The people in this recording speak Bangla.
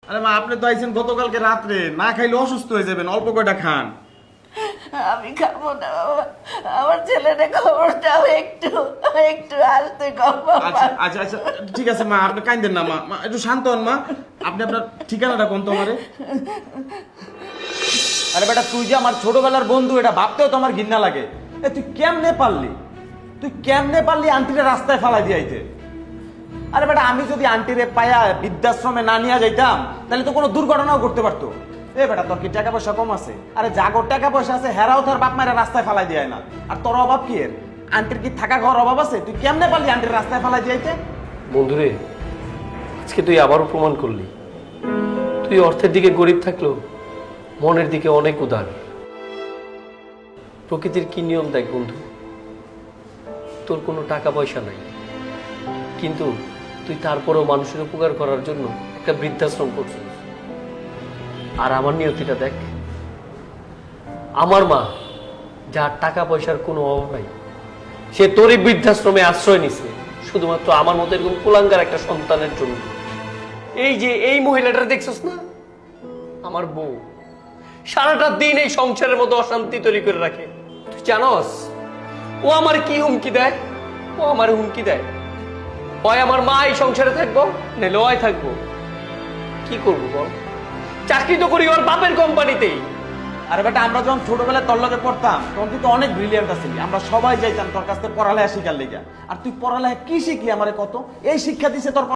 আরে মা, আপনি তো আইছেন গতকালকে রাত্রে, না খাইলে অসুস্থ হয়ে যাবেন, অল্প কয়টা খান। আমি খাবো না বাবা, আমার ছেলেটা খবর দাও, একটু একটু আসতে কম আচ্ছা আচ্ছা আচ্ছা, ঠিক আছে মা, আপনি কাইন্দেন না মা, মা একটু শান্ত হন মা। আপনি আপনার ঠিকানাটা কোন তো আমারে? আরে বেটা, তুই যে আমার ছোটবেলার বন্ধু, এটা ভাবতেও তো আমার ঘৃণা লাগে। তুই কেমনে পারলি, তুই কেমনে পারলি আন্টিরে রাস্তায় ফালাই দিয়াইতে? আরে বেটা, আমি যদি আন্টিরে পায়া বৃদ্ধাশ্রমে না নিয়ে যাইতাম তাহলে তো কোনো দুর্ঘটনাও করতে পারতো। এ বেটা, তোর কি টাকা পয়সা কম আছে? আরে জাগর টাকা পয়সা আছে, হেরাও তোর বাপ মায়ের রাস্তায় ফালাই দিয়ে না। আর তোর অভাব কি এর? আন্টির কি থাকা ঘর অভাব আছে? তুই কেমনে পারলি আন্টির রাস্তায় ফালাই দিয়াইতে? বন্ধুরে, আজকে তুই আবারও প্রমাণ করলি তুই অর্থের দিকে গরিব থাকলেও মনের দিকে অনেক উদার। প্রকৃতির কি নিয়ম দেখ বন্ধু, তোর কোনো টাকা পয়সা নাই, কিন্তু তুই তারপরেও মানুষের উপকার করার জন্য একটা বৃদ্ধাশ্রম করছিস। আর আমার নিয়তিটা দেখ, আমার মা, যার টাকা পয়সার কোনো অভাব নাই, সে তোরই বৃদ্ধাশ্রমে আশ্রয় নিছে শুধুমাত্র আমার মতো এরকম কুলাঙ্গার একটা সন্তানের জন্য। এই যে এই মহিলাটা দেখছস না, আমার বউ, সারাটা দিন এই সংসারের মতো অশান্তি তৈরি করে রাখে। তুই জানস ও আমার কি হুমকি দেয়? ও আমার হুমকি দেয়, হয় আমার মা এই সংসারে থাকবো, নাহলে ওই থাকবো। কি করবো বল? চাকরি তো করি ওর বাপের কোম্পানিতেই। আরে বেটা, আমরা যখন ছোটবেলায় তোর লগে পড়তাম তখন তুই তো অনেক ব্রিলিয়ান্ট আছিলি, আমরা সবাই যাইতাম তোর কাছ থেকে পড়ালেখা শিখার লেগে। আর তুই পড়ালেখা কি শিখলি আমারে কত? এই শিক্ষা দিছে তোর